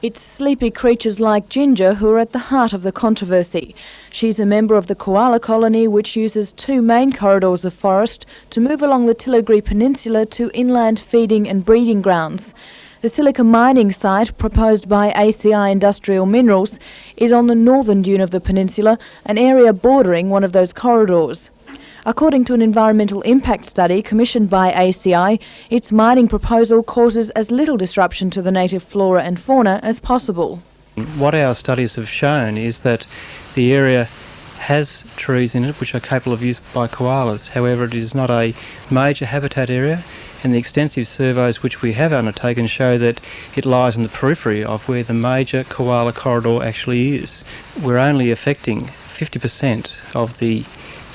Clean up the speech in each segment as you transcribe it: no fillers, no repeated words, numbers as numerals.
It's sleepy creatures like Ginger who are at the heart of the controversy. She's a member of the Koala colony, which uses two main corridors of forest to move along the Tilligerry Peninsula to inland feeding and breeding grounds. The silica mining site, proposed by ACI Industrial Minerals, is on the northern dune of the peninsula, an area bordering one of those corridors. According to an environmental impact study commissioned by ACI, its mining proposal causes as little disruption to the native flora and fauna as possible. What our studies have shown is that the area has trees in it which are capable of use by koalas. However, it is not a major habitat area, and the extensive surveys which we have undertaken show that it lies in the periphery of where the major koala corridor actually is. We're only affecting 50% of the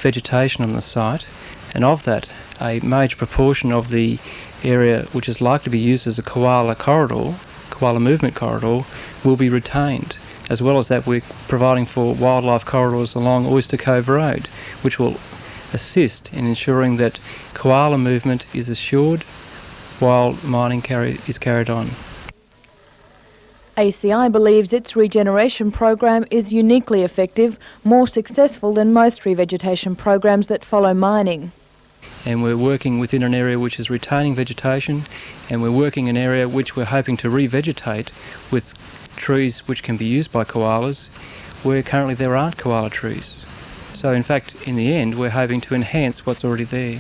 vegetation on the site, and of that, a major proportion of the area which is likely to be used as a koala corridor, koala movement corridor, will be retained. As well as that, we're providing for wildlife corridors along Oyster Cove Road, which will assist in ensuring that koala movement is assured while mining is carried on. ACI believes its regeneration program is uniquely effective, more successful than most revegetation programs that follow mining. And we're working within an area which is retaining vegetation, and we're working in an area which we're hoping to revegetate with trees which can be used by koalas, where currently there aren't koala trees. So in fact, in the end, we're hoping to enhance what's already there.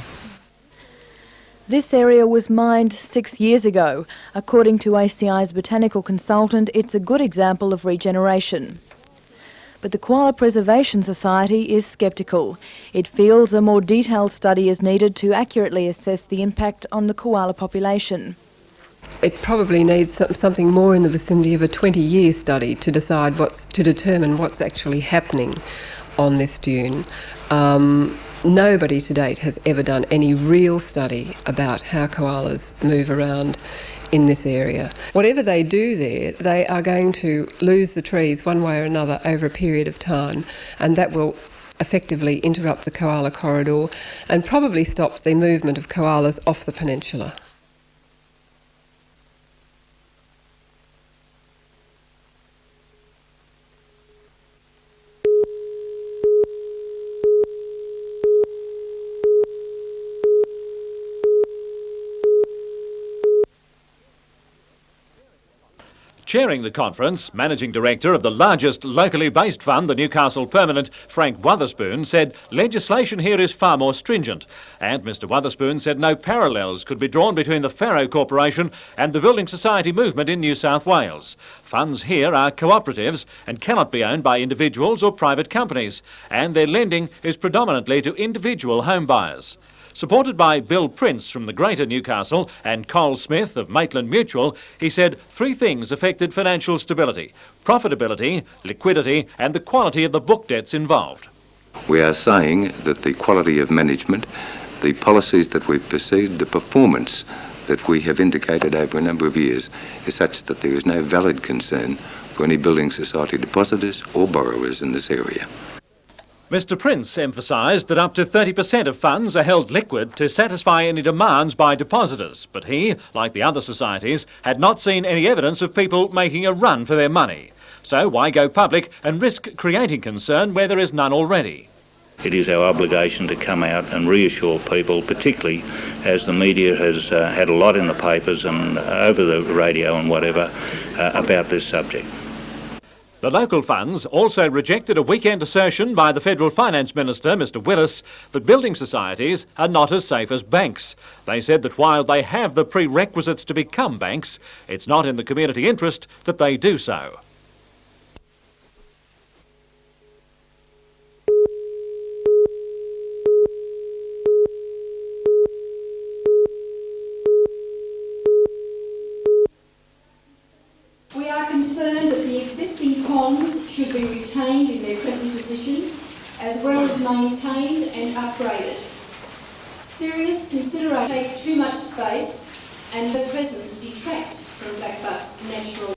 This area was mined 6 years ago. According to ACI's botanical consultant, it's a good example of regeneration. But the Koala Preservation Society is sceptical. It feels a more detailed study is needed to accurately assess the impact on the koala population. It probably needs something more in the vicinity of a 20-year study to determine what's actually happening on this dune. Nobody to date has ever done any real study about how koalas move around in this area. Whatever they do there, they are going to lose the trees one way or another over a period of time, and that will effectively interrupt the koala corridor and probably stop the movement of koalas off the peninsula. Chairing the conference, Managing Director of the largest locally based fund, the Newcastle Permanent, Frank Wotherspoon, said legislation here is far more stringent. And Mr Wotherspoon said no parallels could be drawn between the Faro Corporation and the Building Society movement in New South Wales. Funds here are cooperatives and cannot be owned by individuals or private companies, and their lending is predominantly to individual home buyers. Supported by Bill Prince from the Greater Newcastle and Cole Smith of Maitland Mutual, he said three things affected financial stability: profitability, liquidity and the quality of the book debts involved. We are saying that the quality of management, the policies that we've pursued, the performance that we have indicated over a number of years is such that there is no valid concern for any building society depositors or borrowers in this area. Mr Prince emphasised that up to 30% of funds are held liquid to satisfy any demands by depositors, but he, like the other societies, had not seen any evidence of people making a run for their money. So why go public and risk creating concern where there is none already? It is our obligation to come out and reassure people, particularly as the media has had a lot in the papers and over the radio and whatever about this subject. The local funds also rejected a weekend assertion by the Federal Finance Minister, Mr Willis, that building societies are not as safe as banks. They said that while they have the prerequisites to become banks, it's not in the community interest that they do so. We are concerned that the existing ponds should be retained in their present position, as well as maintained and upgraded. Serious consideration take too much space and the presence detract from Blackbutt's natural.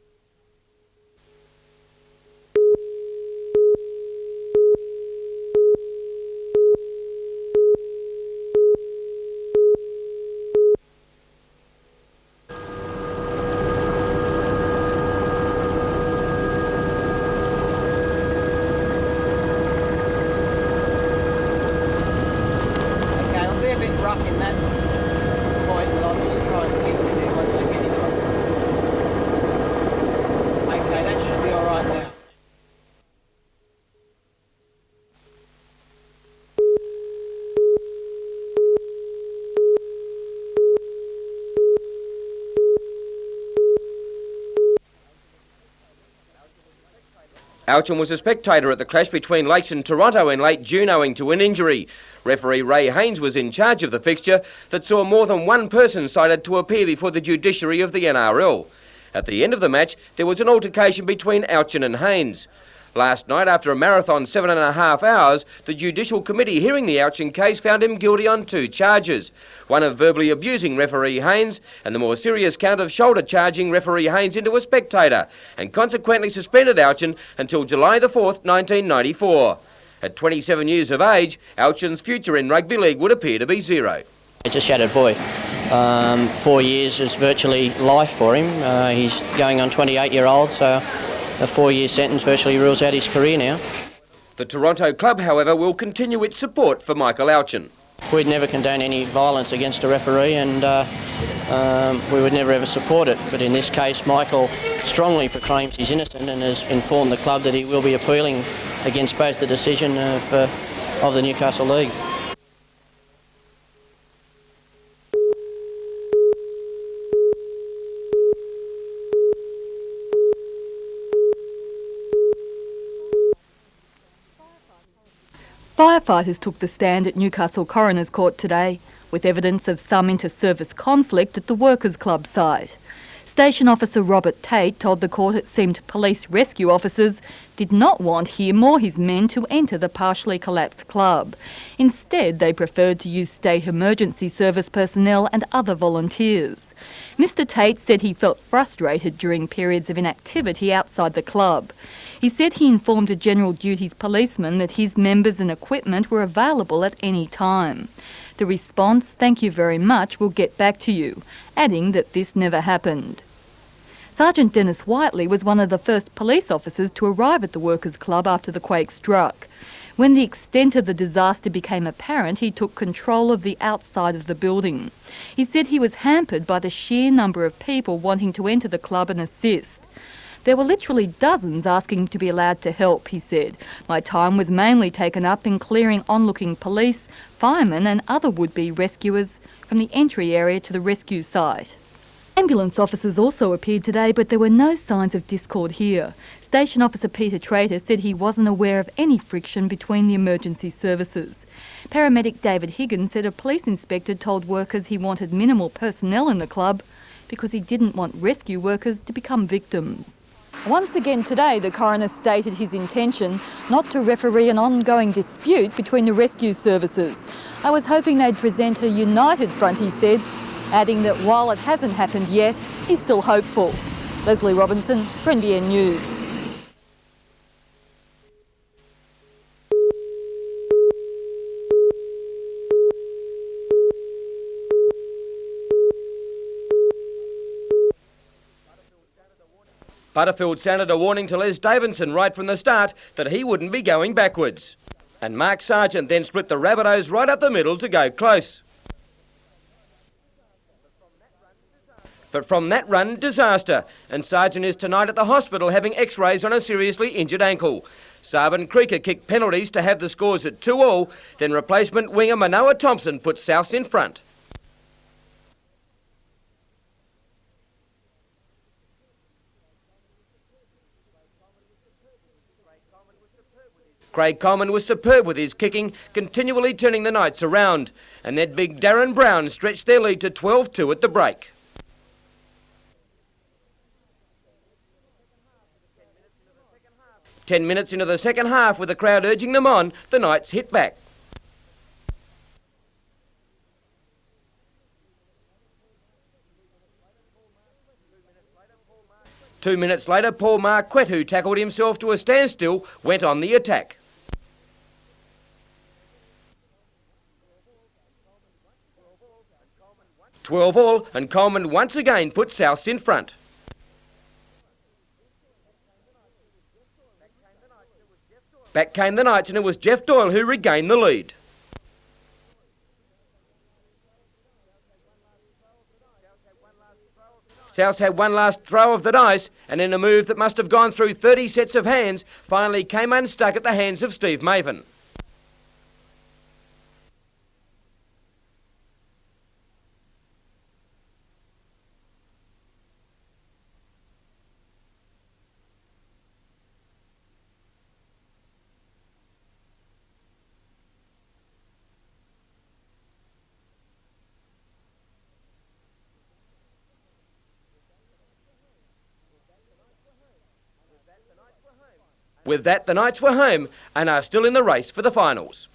Outchen was a spectator at the clash between Lakes and Toronto in late June owing to an injury. Referee Ray Haynes was in charge of the fixture that saw more than one person cited to appear before the judiciary of the NRL. At the end of the match, there was an altercation between Outchen and Haynes. Last night, after a marathon 7.5 hours, the Judicial Committee hearing the Outchen case found him guilty on 2 charges. One of verbally abusing referee Haynes and the more serious count of shoulder charging referee Haynes into a spectator, and consequently suspended Outchen until July the 4th, 1994. At 27 years of age, Outchen's future in rugby league would appear to be zero. It's a shattered boy. 4 years is virtually life for him. He's going on 28-year-old, so a 4-year sentence virtually rules out his career now. The Toronto club, however, will continue its support for Michael Outchen. We'd never condone any violence against a referee, and we would never ever support it. But in this case, Michael strongly proclaims he's innocent and has informed the club that he will be appealing against both the decision of the Newcastle League. Firefighters took the stand at Newcastle Coroner's Court today, with evidence of some inter-service conflict at the Workers' Club site. Station Officer Robert Tate told the court it seemed police rescue officers did not want him or his men to enter the partially collapsed club. Instead, they preferred to use state emergency service personnel and other volunteers. Mr. Tate said he felt frustrated during periods of inactivity outside the club. He said he informed a general duties policeman that his members and equipment were available at any time. The response, "Thank you very much, we'll get back to you," adding that this never happened. Sergeant Dennis Whiteley was one of the first police officers to arrive at the Workers' Club after the quake struck. When the extent of the disaster became apparent, he took control of the outside of the building. He said he was hampered by the sheer number of people wanting to enter the club and assist. There were literally dozens asking to be allowed to help, he said. My time was mainly taken up in clearing onlooking police, firemen and other would-be rescuers from the entry area to the rescue site. Ambulance officers also appeared today, but there were no signs of discord here. Station Officer Peter Trader said he wasn't aware of any friction between the emergency services. Paramedic David Higgins said a police inspector told workers he wanted minimal personnel in the club because he didn't want rescue workers to become victims. Once again today, the coroner stated his intention not to referee an ongoing dispute between the rescue services. I was hoping they'd present a united front, he said, adding that while it hasn't happened yet, he's still hopeful. Leslie Robinson for NBN News. Butterfield sounded a warning to Les Davidson right from the start that he wouldn't be going backwards. And Mark Sargent then split the Rabbitohs right up the middle to go close. But from that run, disaster, and Sargent is tonight at the hospital having x-rays on a seriously injured ankle. Saab and Creaker kicked penalties to have the scores at 2-2, then replacement winger Manoa Thompson put Souths in front. Craig Coleman was superb with his kicking, continually turning the Knights around, and then big Darren Brown stretched their lead to 12-2 at the break. Ten minutes into the second half, with the crowd urging them on, the Knights hit back. Two minutes later, Paul Marquette, who tackled himself to a standstill, went on the attack. 12-12, and Coleman once again put Souths in front. Back came the Knights, and it was Jeff Doyle who regained the lead. Souths had one last throw of the dice, and in a move that must have gone through 30 sets of hands, finally came unstuck at the hands of Steve Maven. With that, the Knights were home and are still in the race for the finals.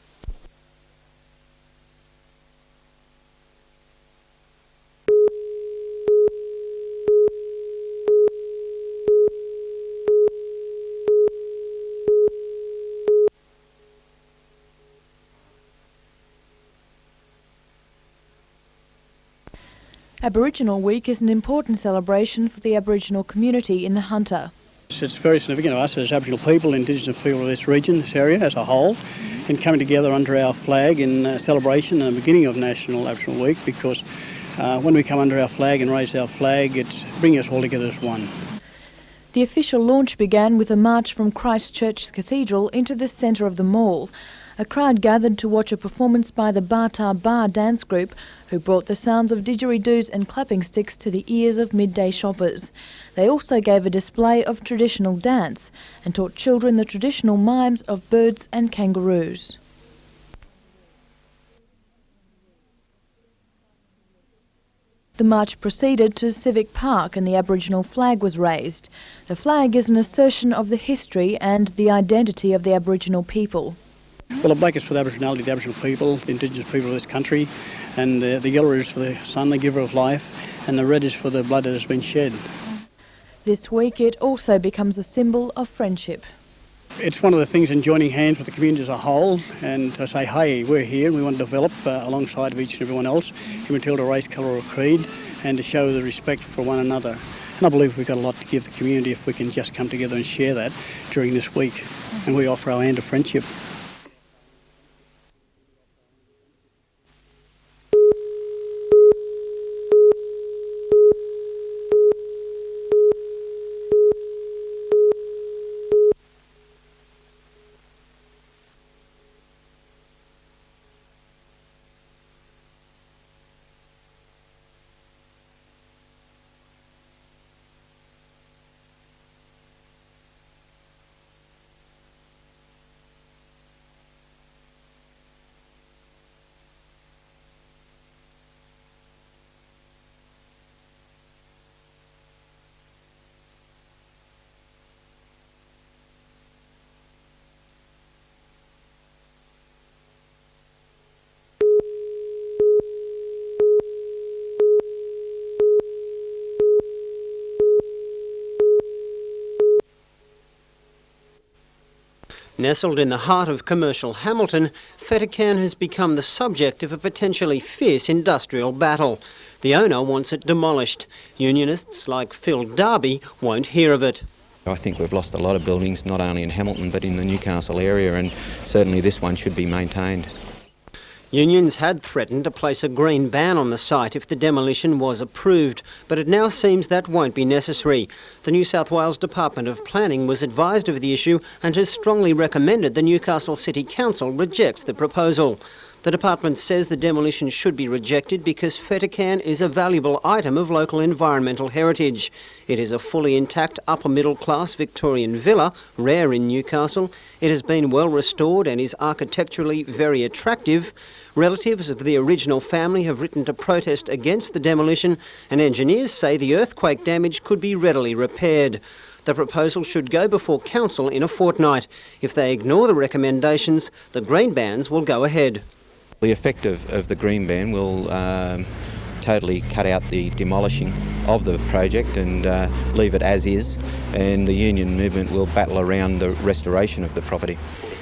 Aboriginal Week is an important celebration for the Aboriginal community in the Hunter. It's very significant to us as Aboriginal people, Indigenous people of this region, this area as a whole, in coming together under our flag in celebration and the beginning of National Aboriginal Week, because when we come under our flag and raise our flag, it's bringing us all together as one. The official launch began with a march from Christchurch Cathedral into the centre of the mall. A crowd gathered to watch a performance by the Bata Bar dance group, who brought the sounds of didgeridoos and clapping sticks to the ears of midday shoppers. They also gave a display of traditional dance and taught children the traditional mimes of birds and kangaroos. The march proceeded to Civic Park and the Aboriginal flag was raised. The flag is an assertion of the history and the identity of the Aboriginal people. Well, the black is for the Aboriginality, the Aboriginal people, the Indigenous people of this country, and the yellow is for the sun, the giver of life, and the red is for the blood that has been shed. This week it also becomes a symbol of friendship. It's one of the things in joining hands with the community as a whole and to say, hey, we're here and we want to develop alongside of each and everyone else, immaterial to race, colour or creed, and to show the respect for one another. And I believe we've got a lot to give the community if we can just come together and share that during this week. And we offer our hand of friendship. Nestled in the heart of commercial Hamilton, Fetakian has become the subject of a potentially fierce industrial battle. The owner wants it demolished. Unionists like Phil Darby won't hear of it. I think we've lost a lot of buildings, not only in Hamilton but in the Newcastle area, and certainly this one should be maintained. Unions had threatened to place a green ban on the site if the demolition was approved, but it now seems that won't be necessary. The New South Wales Department of Planning was advised of the issue and has strongly recommended the Newcastle City Council rejects the proposal. The department says the demolition should be rejected because Fetakian is a valuable item of local environmental heritage. It is a fully intact upper middle class Victorian villa, rare in Newcastle. It has been well restored and is architecturally very attractive. Relatives of the original family have written to protest against the demolition, and engineers say the earthquake damage could be readily repaired. The proposal should go before council in a fortnight. If they ignore the recommendations, the green bans will go ahead. The effect of the green ban will totally cut out the demolishing of the project and leave it as is, and the union movement will battle around the restoration of the property.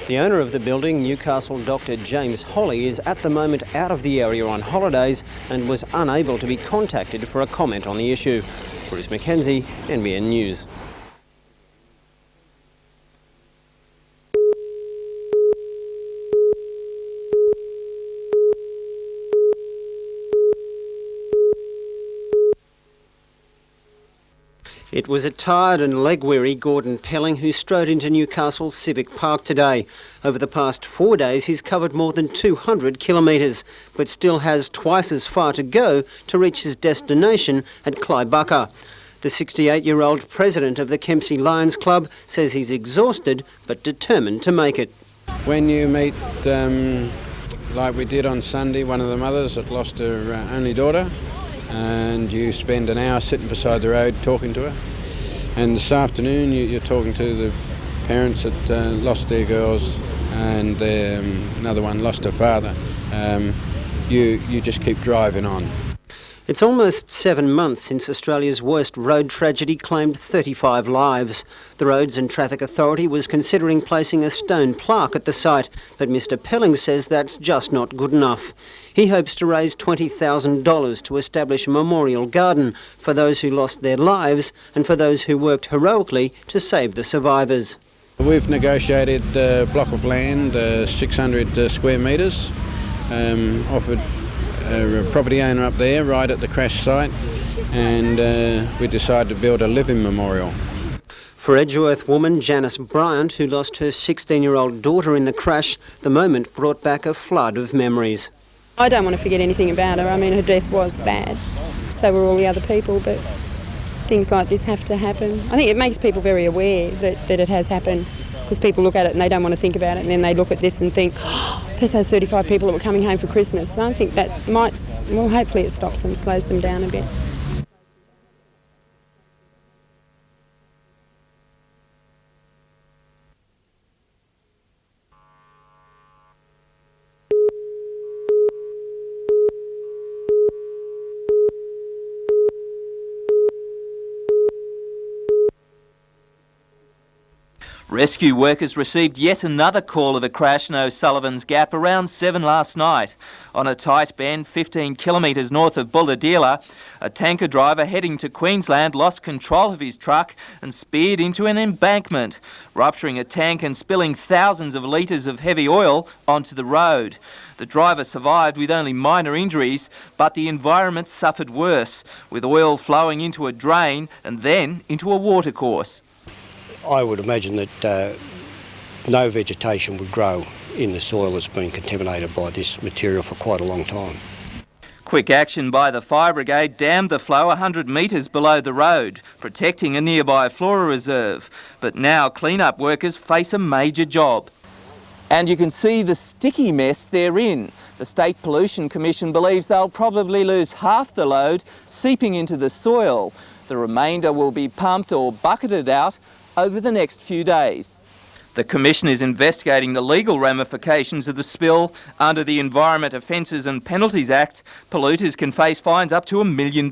The owner of the building, Newcastle Dr James Holly, is at the moment out of the area on holidays and was unable to be contacted for a comment on the issue. Bruce McKenzie, NBN News. It was a tired and leg-weary Gordon Pelling who strode into Newcastle's Civic Park today. Over the past 4 days he's covered more than 200 kilometres, but still has twice as far to go to reach his destination at Clybucca. The 68-year-old president of the Kempsey Lions Club says he's exhausted but determined to make it. When you meet, like we did on Sunday, one of the mothers that lost her only daughter, and you spend an hour sitting beside the road talking to her. And this afternoon you're talking to the parents that lost their girls, and another one lost her father. You just keep driving on. It's almost 7 months since Australia's worst road tragedy claimed 35 lives. The Roads and Traffic Authority was considering placing a stone plaque at the site, but Mr Pelling says that's just not good enough. He hopes to raise $20,000 to establish a memorial garden for those who lost their lives and for those who worked heroically to save the survivors. We've negotiated a block of land, 600 square metres, offered a property owner up there right at the crash site, and we decided to build a living memorial. For Edgeworth woman Janice Bryant, who lost her 16-year-old daughter in the crash, the moment brought back a flood of memories. I don't want to forget anything about her. I mean, her death was bad, so were all the other people, but things like this have to happen. I think it makes people very aware that it has happened, because people look at it and they don't want to think about it, and then they look at this and think, oh, there's those 35 people that were coming home for Christmas. So I think that might, well, hopefully it stops them, slows them down a bit. Rescue workers received yet another call of a crash in O'Sullivan's Gap around 7 last night. On a tight bend 15 kilometres north of Bulahdelah, a tanker driver heading to Queensland lost control of his truck and speared into an embankment, rupturing a tank and spilling thousands of litres of heavy oil onto the road. The driver survived with only minor injuries, but the environment suffered worse, with oil flowing into a drain and then into a watercourse. I would imagine that no vegetation would grow in the soil that's been contaminated by this material for quite a long time. Quick action by the fire brigade dammed the flow 100 metres below the road, protecting a nearby flora reserve. But now clean-up workers face a major job. And you can see the sticky mess they're in. The State Pollution Commission believes they'll probably lose half the load seeping into the soil. The remainder will be pumped or bucketed out over the next few days. The Commission is investigating the legal ramifications of the spill. Under the Environment Offences and Penalties Act, polluters can face fines up to $1 million.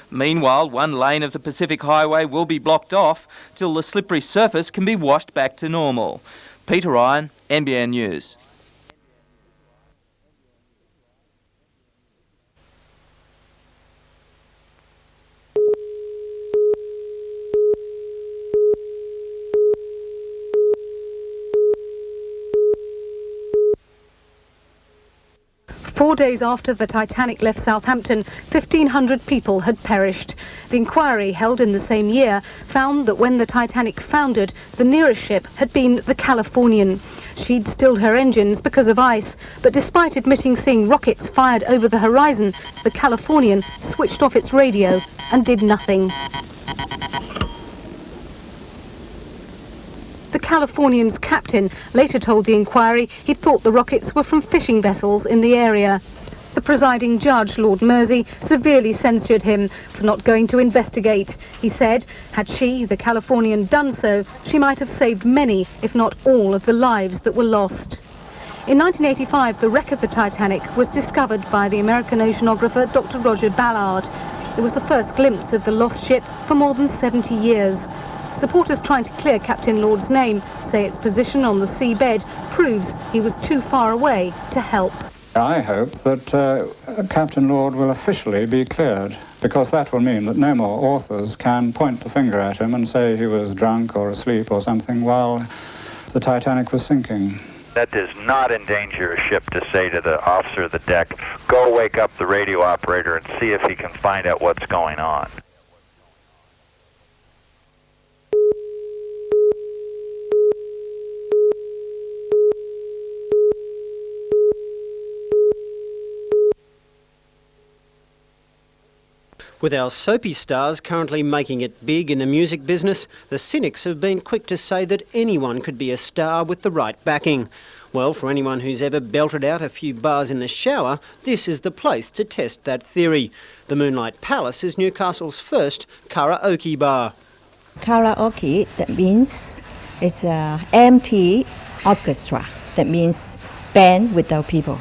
Meanwhile, one lane of the Pacific Highway will be blocked off till the slippery surface can be washed back to normal. Peter Ryan, NBN News. 4 days after the Titanic left Southampton, 1,500 people had perished. The inquiry held in the same year found that when the Titanic foundered, the nearest ship had been the Californian. She'd stilled her engines because of ice, but despite admitting seeing rockets fired over the horizon, the Californian switched off its radio and did nothing. The Californian's captain later told the inquiry he'd thought the rockets were from fishing vessels in the area. The presiding judge, Lord Mersey, severely censured him for not going to investigate. He said, had she, the Californian, done so, she might have saved many, if not all, of the lives that were lost. In 1985, the wreck of the Titanic was discovered by the American oceanographer Dr. Roger Ballard. It was the first glimpse of the lost ship for more than 70 years. Supporters trying to clear Captain Lord's name say its position on the seabed proves he was too far away to help. I hope that Captain Lord will officially be cleared, because that will mean that no more authors can point the finger at him and say he was drunk or asleep or something while the Titanic was sinking. That does not endanger a ship to say to the officer of the deck, go wake up the radio operator and see if he can find out what's going on. With our soapy stars currently making it big in the music business, the cynics have been quick to say that anyone could be a star with the right backing. Well, for anyone who's ever belted out a few bars in the shower, this is the place to test that theory. The Moonlight Palace is Newcastle's first karaoke bar. Karaoke, that means It's an empty orchestra. That means band without people.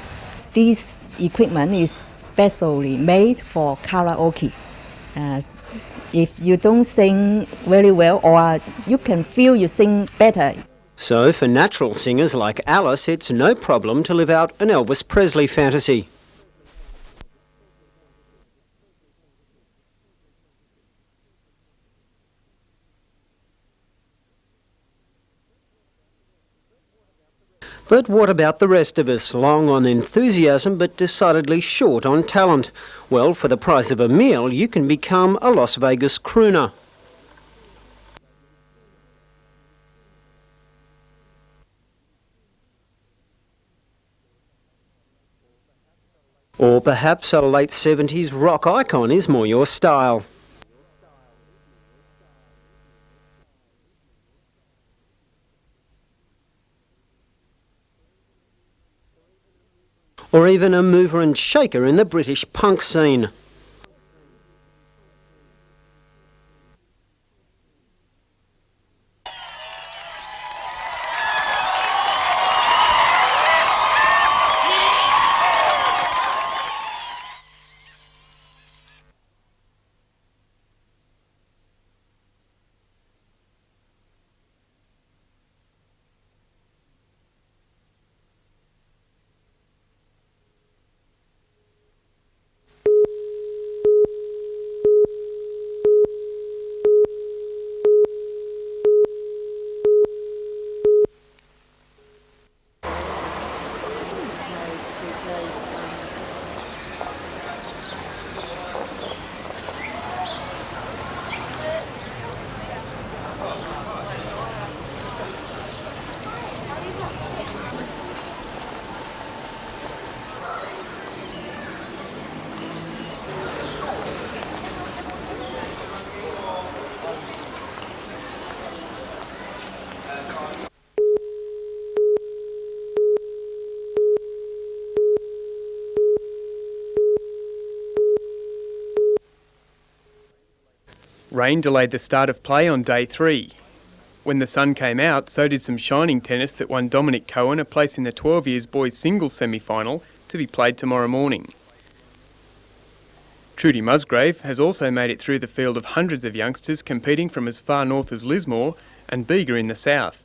This equipment is specially made for karaoke. If you don't sing very well, or you can feel you sing better. So for natural singers like Alice, it's no problem to live out an Elvis Presley fantasy. But what about the rest of us, long on enthusiasm but decidedly short on talent? Well, for the price of a meal, you can become a Las Vegas crooner. Or perhaps a late 70s rock icon is more your style. Or even a mover and shaker in the British punk scene. Rain delayed the start of play on day 3. When the sun came out, so did some shining tennis that won Dominic Cohen a place in the 12 years boys singles semi-final to be played tomorrow morning. Trudy Musgrave has also made it through the field of hundreds of youngsters competing from as far north as Lismore and Bega in the south.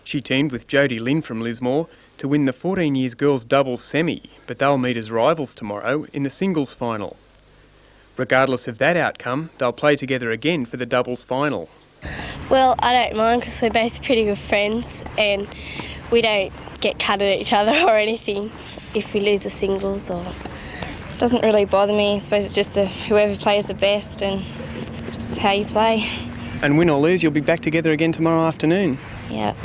She teamed with Jodie Lynn from Lismore to win the 14 years girls doubles semi, but they'll meet as rivals tomorrow in the singles final. Regardless of that outcome, they'll play together again for the doubles final. Well, I don't mind because we're both pretty good friends and we don't get cut at each other or anything if we lose the singles. Or it doesn't really bother me. I suppose it's just whoever plays the best and just how you play. And win or lose, you'll be back together again tomorrow afternoon. Yeah.